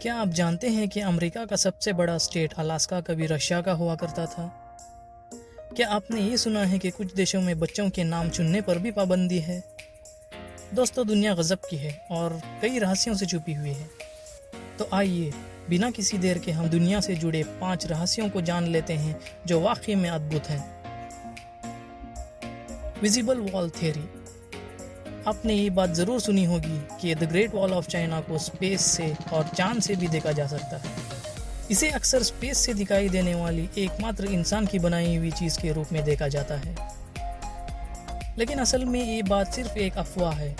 क्या आप जानते हैं कि अमेरिका का सबसे बड़ा स्टेट अलास्का कभी रशिया का हुआ करता था? क्या आपने ये सुना है कि कुछ देशों में बच्चों के नाम चुनने पर भी पाबंदी है? दोस्तों, दुनिया गजब की है और कई रहस्यों से छुपी हुई है। तो आइए, बिना किसी देर के हम दुनिया से जुड़े 5 रहस्यों को जान लेते हैं जो वाकई में अद्भुत हैं। Visible wall theory. आपने ये बात ज़रूर सुनी होगी कि the great wall of China को स्पेस से और चांद से भी देखा जा सकता है। इसे अक्सर स्पेस से दिखाई देने वाली एकमात्र इंसान की बनाई हुई चीज़ के रूप में देखा जाता है, लेकिन असल में ये बात सिर्फ एक अफवाह है।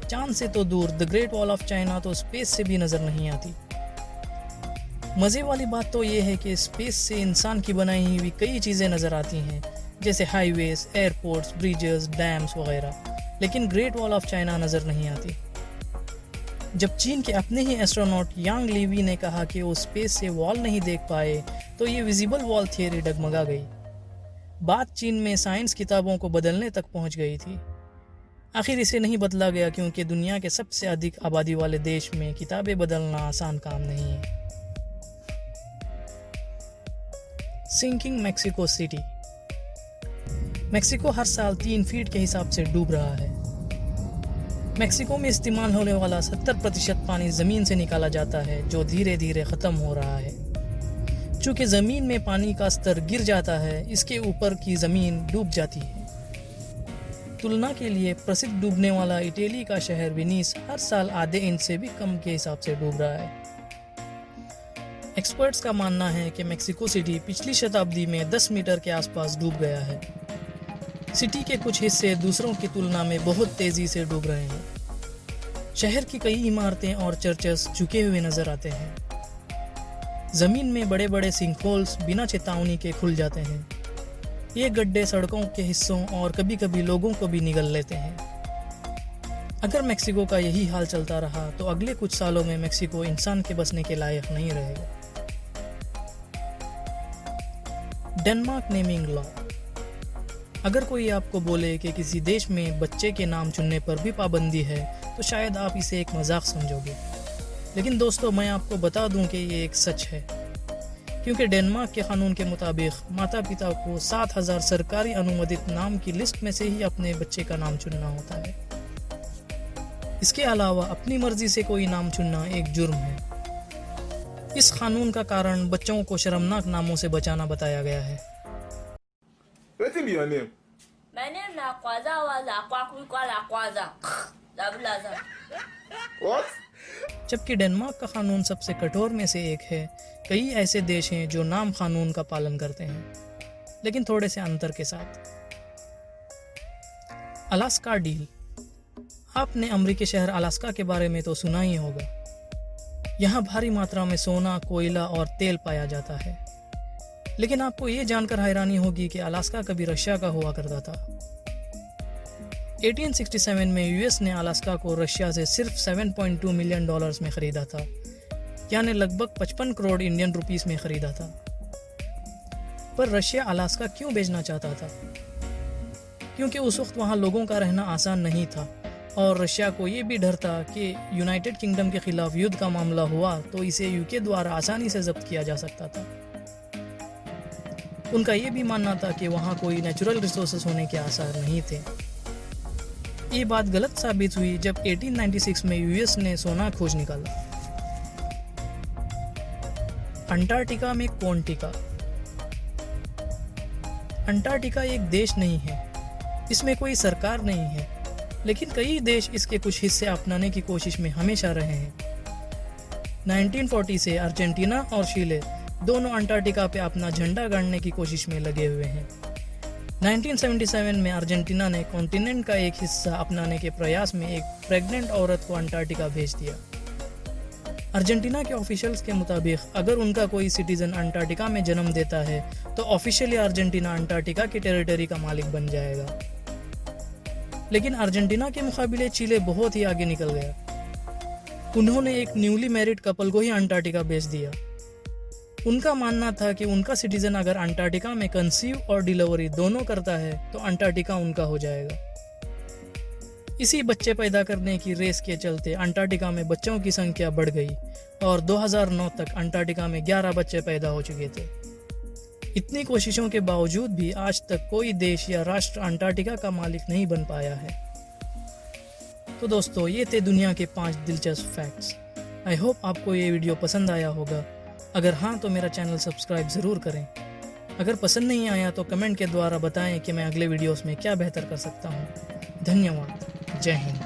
चांद से तो दूर the great wall of China तो स्पेस से भी नज़र नहीं आती। मज़े वाली बात तो ये है कि स्पेस से इंसान की बनाई हुई कई चीज़ें नज़र आती हैं, जैसे हाईवेज, एयरपोर्ट्स, ब्रिजेस, डैम्स वगैरह, लेकिन ग्रेट वॉल ऑफ चाइना नज़र नहीं आती। जब चीन के अपने ही एस्ट्रोनॉट यांग लीवी ने कहा कि वो स्पेस से वॉल नहीं देख पाए, तो ये विजिबल वॉल थियरी डगमगा गई। बात चीन में साइंस किताबों को बदलने तक पहुंच गई थी। आखिर इसे नहीं बदला गया क्योंकि दुनिया के सबसे अधिक आबादी वाले देश में किताबें बदलना आसान काम नहीं है। Sinking Mexico City. मैक्सिको हर साल 3 फीट के हिसाब से डूब रहा है। मैक्सिको में इस्तेमाल होने वाला 70% पानी ज़मीन से निकाला जाता है, जो धीरे धीरे ख़त्म हो रहा है। चूँकि ज़मीन में पानी का स्तर गिर जाता है, इसके ऊपर की ज़मीन डूब जाती है। तुलना के लिए प्रसिद्ध डूबने वाला इटली का शहर वेनिस हर साल आधे इंच से भी कम के हिसाब से डूब रहा है। एक्सपर्ट्स का मानना है कि मैक्सिको सिटी पिछली शताब्दी में 10 मीटर के आसपास डूब गया है। सिटी के कुछ हिस्से दूसरों की तुलना में बहुत तेज़ी से डूब रहे हैं। शहर की कई इमारतें और चर्चेस झुके हुए नजर आते हैं। ज़मीन में बड़े बड़े सिंकहोल्स बिना चेतावनी के खुल जाते हैं। ये गड्ढे सड़कों के हिस्सों और कभी कभी लोगों को भी निगल लेते हैं। अगर मैक्सिको का यही हाल चलता रहा तो अगले कुछ सालों में मैक्सिको इंसान के बसने के लायक नहीं रहेगा। Denmark naming law. अगर कोई आपको बोले कि किसी देश में बच्चे के नाम चुनने पर भी पाबंदी है, तो शायद आप इसे एक मजाक समझोगे, लेकिन दोस्तों, मैं आपको बता दूं कि ये एक सच है, क्योंकि डेनमार्क के कानून के मुताबिक माता पिता को 7000 सरकारी अनुमोदित नाम की लिस्ट में से ही अपने बच्चे का नाम चुनना होता है। इसके अलावा अपनी मर्जी से कोई नाम चुनना एक जुर्म है। इस कानून का कारण बच्चों को शर्मनाक नामों से बचाना बताया गया है। What be your name? My name na Kwaza was Akwaku Kwala Kwaza. Zablaza. What? जबकि डेनमार्क का कानून सबसे कठोर में से एक है, कई ऐसे देश हैं जो नाम कानून का पालन करते हैं, लेकिन थोड़े से अंतर के साथ। Alaska deal. आपने अमेरिकी शहर अलास्का के बारे में तो सुना ही होगा। यहाँ भारी मात्रा में सोना, कोयला और तेल पाया जाता है, लेकिन आपको ये जानकर हैरानी होगी कि अलास्का कभी रशिया का हुआ करता था। 1867 में यूएस ने अलास्का को रशिया से सिर्फ $7.2 मिलियन में ख़रीदा था, यानी लगभग 55 करोड़ इंडियन रुपीस में ख़रीदा था। पर रशिया अलास्का क्यों बेचना चाहता था? क्योंकि उस वक्त वहाँ लोगों का रहना आसान नहीं था, और रशिया को ये भी डर था कि यूनाइटेड किंगडम के खिलाफ युद्ध का मामला हुआ तो इसे यूके द्वारा आसानी से जब्त किया जा सकता था। उनका ये भी मानना था कि वहाँ कोई नेचुरल रिसोर्सेस होने के आसार नहीं थे। ये बात गलत साबित हुई जब 1896 में यूएस ने सोना खोज निकाला। अंटार्कटिका में क्वांटिका। अंटार्कटिका एक देश नहीं है, इसमें कोई सरकार नहीं है, लेकिन कई देश इसके कुछ हिस्से अपनाने की कोशिश में हमेशा रहे हैं। 1940 से अर्जेंटीना और चिली दोनों अंटार्कटिका पे अपना झंडा गाड़ने की कोशिश में लगे हुए हैं। 1977 में अर्जेंटीना ने कॉन्टिनेंट का एक हिस्सा अपनाने के प्रयास में एक प्रेग्नेंट औरत को अंटार्कटिका भेज दिया। अर्जेंटीना के ऑफिशियल्स के मुताबिक अगर उनका कोई सिटीजन अंटार्कटिका में जन्म देता है तो ऑफिशियली अर्जेंटीना अंटार्कटिका की टेरिटरी का मालिक बन जाएगा। लेकिन अर्जेंटीना के मुकाबले चिली बहुत ही आगे निकल गया। उन्होंने एक न्यूली मैरिड कपल को ही अंटार्कटिका भेज दिया। उनका मानना था कि उनका सिटीजन अगर अंटार्कटिका में कंसीव और डिलीवरी दोनों करता है तो अंटार्कटिका उनका हो जाएगा। इसी बच्चे पैदा करने की रेस के चलते अंटार्कटिका में बच्चों की संख्या बढ़ गई और 2009 तक अंटार्कटिका में 11 बच्चे पैदा हो चुके थे। इतनी कोशिशों के बावजूद भी आज तक कोई देश या राष्ट्र अंटार्कटिका का मालिक नहीं बन पाया है। तो दोस्तों, ये थे दुनिया के 5 दिलचस्प फैक्ट्स। आई होप आपको ये वीडियो पसंद आया होगा। अगर हाँ तो मेरा चैनल सब्सक्राइब ज़रूर करें। अगर पसंद नहीं आया तो कमेंट के द्वारा बताएं कि मैं अगले वीडियोस में क्या बेहतर कर सकता हूँ। धन्यवाद। जय हिंद।